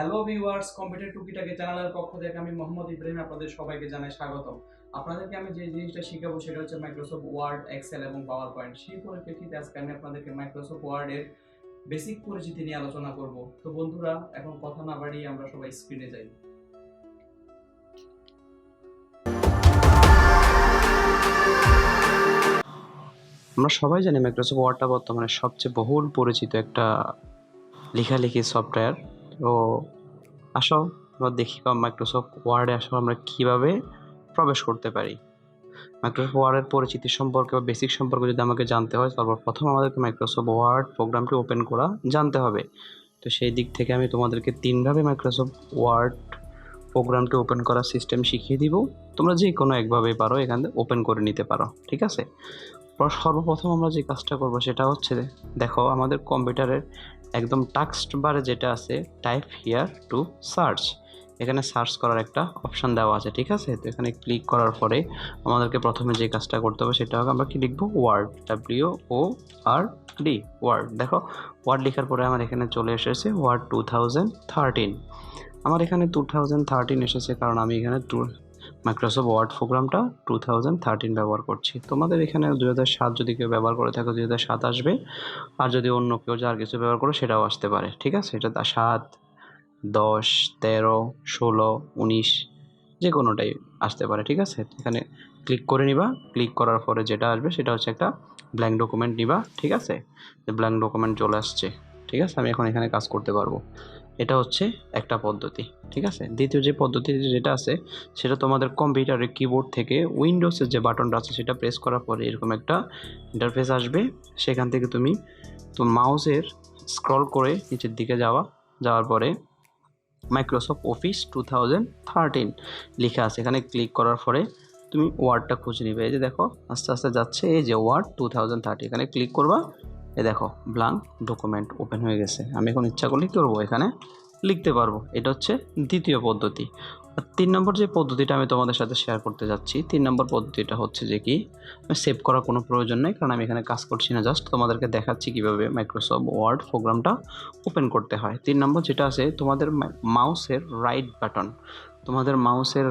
Hello viewers, computer টুকিটাকি চ্যানেলের পক্ষ থেকে আমি মোহাম্মদ ইব্রাহিম আপনাদের সবাইকে জানাই স্বাগতম। আপনাদেরকে আমি যে জিনিসটা শিখাবো সেটা হচ্ছে মাইক্রোসফট ওয়ার্ড, এক্সেল এবং পাওয়ার পয়েন্ট। সেই পরিপ্রেক্ষিতে আজকে আমি আপনাদেরকে মাইক্রোসফট ওয়ার্ডের বেসিক পরিচিতি নিয়ে আলোচনা করব। তো বন্ধুরা, এখন কথা না বাড়িয়ে আমরা সবাই স্ক্রিনে যাই। আমরা সবাই জানি মাইক্রোসফট ওয়ার্ডটা বর্তমানে সবচেয়ে বহুল পরিচিত একটা লেখালেখির সফটওয়্যার। তো আসো আমরা দেখি মাইক্রোসফট ওয়ার্ডে আসলে আমরা কিভাবে প্রবেশ করতে পারি। মাইক্রোসফট ওয়ার্ডের পরিচিতি সম্পর্কে বা বেসিক সম্পর্কে যদি আমাকে জানতে হয়, সর্বপ্রথম আমাদেরকে মাইক্রোসফট ওয়ার্ড প্রোগ্রামটি ওপেন করা জানতে হবে। তো সেই দিক থেকে আমি তোমাদেরকে 3ভাবে মাইক্রোসফট ওয়ার্ড প্রোগ্রামটি ওপেন করার সিস্টেম শিখিয়ে দিব। তোমরা যে কোনো একভাবে পারো এখান থেকে ওপেন করে নিতে পারো, ঠিক আছে। সর্বপ্রথম আমরা যে কাজটা করব সেটা হচ্ছে, দেখো আমাদের কম্পিউটারের একদম টাস্ক বারে যেটা আছে টাইপ হিয়ার টু সার্চ, এখানে সার্চ করার একটা অপশান দেওয়া আছে, ঠিক আছে। তো এখানে ক্লিক করার পরে আমাদেরকে প্রথমে যে কাজটা করতে হবে সেটা হবে আমরা কি লিখবো, ওয়ার্ড, WORD, ওয়ার্ড। দেখো ওয়ার্ড লেখার পরে আমার এখানে চলে এসেছে ওয়ার্ড 2013। আমার এখানে 2013 এসেছে কারণ আমি এখানে মাইক্রোসফট ওয়ার্ড প্রোগ্রামটা 2013 ব্যবহার করছি। তোমাদের এখানে 2007 যদি কেউ ব্যবহার করে থাকে 2007 আসবে, আর যদি অন্য কেউ যার কিছু ব্যবহার করে সেটাও আসতে পারে, ঠিক আছে। এটা 7, 10, 13, 16, 19 যে কোনোটাই আসতে পারে, ঠিক আছে। এখানে ক্লিক করে নিবা, ক্লিক করার পরে যেটা আসবে সেটা হচ্ছে একটা ব্ল্যাঙ্ক ডকুমেন্ট নিবা, ঠিক আছে। ব্ল্যাঙ্ক ডকুমেন্ট চলে আসছে, ঠিক আছে। আমি এখন এখানে কাজ করতে পারবো। এটা হচ্ছে একটা পদ্ধতি, ঠিক আছে। দ্বিতীয় যে পদ্ধতি যেটা আছে সেটা তোমাদের কম্পিউটারের কিবোর্ড থেকে উইন্ডোজের যে বাটনটা আছে সেটা প্রেস করার পরে এরকম একটা ইন্টারফেস আসবে। সেখান থেকে তুমি তো মাউসের স্ক্রল করে নিচের দিকে যাওয়ার পরে মাইক্রোসফট অফিস 2013 লেখা আছে, এখানে ক্লিক করার পরে তুমি ওয়ার্ডটা খুঁজে নিবে। এই যে দেখো আস্তে আস্তে যাচ্ছে, এই যে ওয়ার্ড 2013, এখানে ক্লিক করবা। এই দেখো ব্ল্যাঙ্ক ডকুমেন্ট ওপেন হয়ে গেছে। আমি এখন ইচ্ছা করলে কী করবো, এখানে লিখতে পারবো। এটা হচ্ছে দ্বিতীয় পদ্ধতি। আর 3 নম্বর যে পদ্ধতিটা আমি তোমাদের সাথে শেয়ার করতে যাচ্ছি, 3 নম্বর পদ্ধতিটা হচ্ছে যে কি, সেভ করার কোনো প্রয়োজন নেই কারণ আমি এখানে কাজ করছি না, জাস্ট তোমাদেরকে দেখাচ্ছি কীভাবে মাইক্রোসফট ওয়ার্ড প্রোগ্রামটা ওপেন করতে হয়। 3 নম্বর যেটা আছে, তোমাদের মাউসের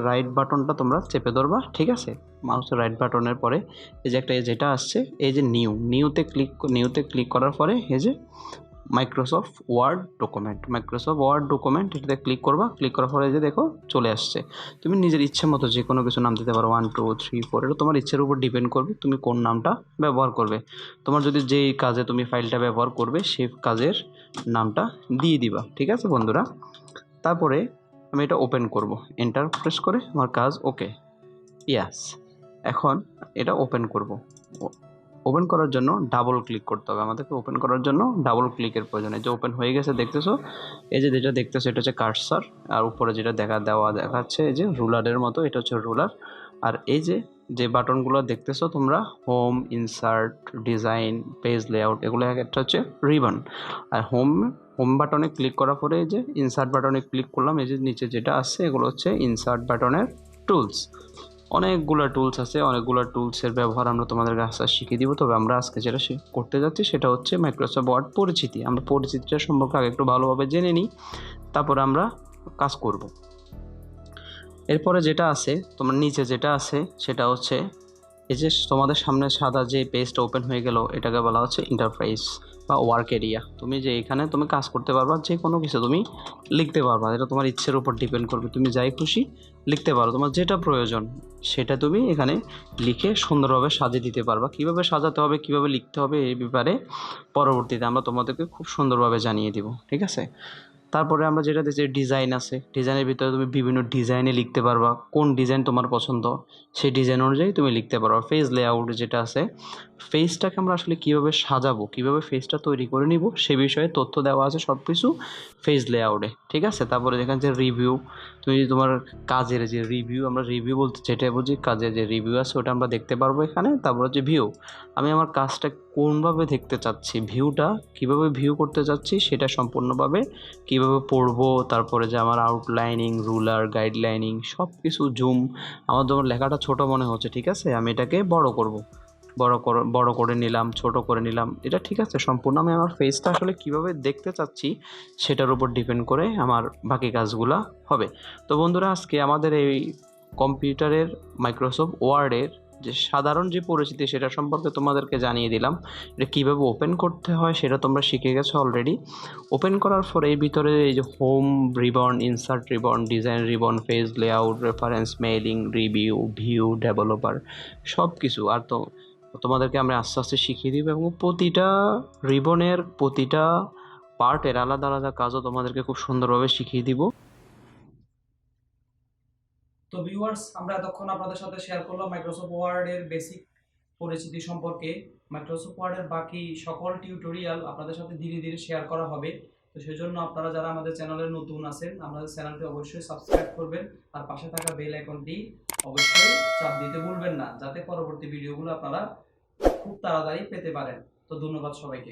রাইট বাটনটা তোমরা চেপে ধরবা, ঠিক আছে। মাউসের রাইট বাটনের পরে এই যে একটা যেটা আসছে, এই যে নিউতে ক্লিক করার পরে এই যে মাইক্রোসফট ওয়ার্ড ডকুমেন্ট এটাতে ক্লিক করবা। ক্লিক করার পরে যে দেখো চলে আসছে। তুমি নিজের ইচ্ছে মতো যে কোনো কিছু নাম দিতে পারো, 1 2 3 4, এটা তোমার ইচ্ছের উপর ডিপেন্ড করবে তুমি কোন নামটা ব্যবহার করবে। তোমার যদি যেই কাজে তুমি ফাইলটা ব্যবহার করবে সেই কাজের নামটা দিয়ে দিবা, ঠিক আছে বন্ধুরা। তারপরে আমি এটা ওপেন করব, এন্টার প্রেস করে আমার কাজ ওকে, ইয়াস। এখন এটা ওপেন করব। ওপেন করার জন্য ডাবল ক্লিক করতে হবে আমাদেরকে। ওপেন করার জন্য ডাবল ক্লিকের প্রয়োজন। এই যে ওপেন হয়ে গেছে দেখতেছো, এই যে যেটা দেখতেছো এটা হচ্ছে কার্সার, আর উপরে যেটা দেখাচ্ছে এই যে রুলারের মতো, এটা হচ্ছে রুলার। আর এই যে বাটনগুলো দেখতেছো তোমরা, home, insert, design, page layout, এগুলো একটা হচ্ছে রিবন। আর হোম বাটনে ক্লিক করার পরে এই যে ইনসার্ট বাটনে ক্লিক করলাম, এই যে নিচে যেটা আসছে এগুলো হচ্ছে ইনসার্ট বাটনের টুলস। অনেকগুলো টুলস আছে, অনেকগুলো টুলসের ব্যবহার আমরা তোমাদের কাছে শিখিয়ে দিব। তবে আমরা আজকে যেটা করতে যাচ্ছি সেটা হচ্ছে মাইক্রোসফট ওয়ার্ড পরিচিতি। আমরা পরিচিতিটা সম্পর্কে আগে একটু ভালোভাবে জেনে নিই, তারপরে আমরা কাজ করব। এরপরে যেটা আছে তোমার নিচে যেটা আছে সেটা হচ্ছে এই যে তোমাদের সামনে সাদা যে পেজটা ওপেন হয়ে গেল, এটাকে বলা হচ্ছে ইন্টারফেস বা ওয়ার্ক এরিয়া। তুমি যে এখানে তুমি কাজ করতে পারবা, যে কোনো কিছু তুমি লিখতে পারবা, এটা তোমার ইচ্ছের উপর ডিপেন্ড করবে। তুমি যাই খুশি লিখতে পারো, তোমার যেটা প্রয়োজন সেটা তুমি এখানে লিখে সুন্দরভাবে সাজিয়ে দিতে পারবা। কীভাবে সাজাতে হবে, কীভাবে লিখতে হবে এই ব্যাপারে পরবর্তীতে আমরা তোমাদেরকে খুব সুন্দরভাবে জানিয়ে দিব, ঠিক আছে। তারপরে আমরা যেটা দেখছি ডিজাইন আছে, ডিজাইনের ভিতরে তুমি বিভিন্ন ডিজাইনে লিখতে পারবা। কোন ডিজাইন তোমার পছন্দ সেই ডিজাইন অনুযায়ী তুমি লিখতে পারবা। ফেজ লেআউট যেটা আছে, ফেজটাকে আমরা আসলে কীভাবে সাজাবো, কীভাবে ফেজটা তৈরি করে নিব সে বিষয়ে তথ্য দেওয়া আছে সব কিছু ফেজ লেআউটে, ঠিক আছে। তারপরে যেখানে যে রিভিউ, তুমি তোমার কাজের যে রিভিউ, আমরা রিভিউ বলতে যেটা বুঝি কাজের যে রিভিউ আছে ওটা আমরা দেখতে পারবো এখানে। তারপর হচ্ছে ভিউ, আমি আমার কাজটা কোনভাবে দেখতে চাচ্ছি, ভিউটা কীভাবে ভিউ করতে চাচ্ছি সেটা সম্পূর্ণভাবে কীভাবে পড়বো। তারপরে যে আমার আউটলাইনিং, রুলার, গাইডলাইনিং সব কিছু, জুম, আমার যখন লেখাটা ছোট মনে হচ্ছে, ঠিক আছে, আমি এটাকে বড় করব। বড় করে নিলাম, ছোট করে নিলাম, এটা ঠিক আছে। সম্পূর্ণ আমি আমার ফেসটা আসলে কিভাবে দেখতে চাচ্ছি সেটার উপর ডিপেন্ড করে আমার বাকি কাজগুলো হবে। তো বন্ধুরা, আজকে আমাদের এই কম্পিউটারের মাইক্রোসফট ওয়ার্ডের যে সাধারণ যে পরিচিতি সেটা সম্পর্কে তোমাদেরকে জানিয়ে দিলাম। এটা কীভাবে ওপেন করতে হয় সেটা তোমরা শিখে গেছো অলরেডি। ওপেন করার পরে এই ভিতরে এই যে home ribbon, insert ribbon, design ribbon, page layout, reference, mailing, review, view, developer, সব কিছু আর তো তোমাদেরকে আমরা আস্তে আস্তে শিখিয়ে দিব, এবং প্রতিটা রিবনের প্রতিটা পার্টের আলাদা আলাদা কাজও তোমাদেরকে খুব সুন্দরভাবে শিখিয়ে দিব। তো ভিউয়ার্স, আমরা এতক্ষণ আপনাদের সাথে শেয়ার করলাম মাইক্রোসফট ওয়ার্ডের বেসিক পরিচিতি সম্পর্কে। মাইক্রোসফট ওয়ার্ডের বাকি সকল টিউটোরিয়াল আপনাদের সাথে ধীরে ধীরে শেয়ার করা হবে। তো সেজন্য আপনারা যারা আমাদের চ্যানেলে নতুন আছেন, আমাদের চ্যানেলটি অবশ্যই সাবস্ক্রাইব করবেন আর পাশে থাকা বেল আইকনটি অবশ্যই চাপ দিতে ভুলবেন না, যাতে পরবর্তী ভিডিওগুলো আপনারা খুব তাড়াতাড়ি পেতে পারেন। তো ধন্যবাদ সবাইকে।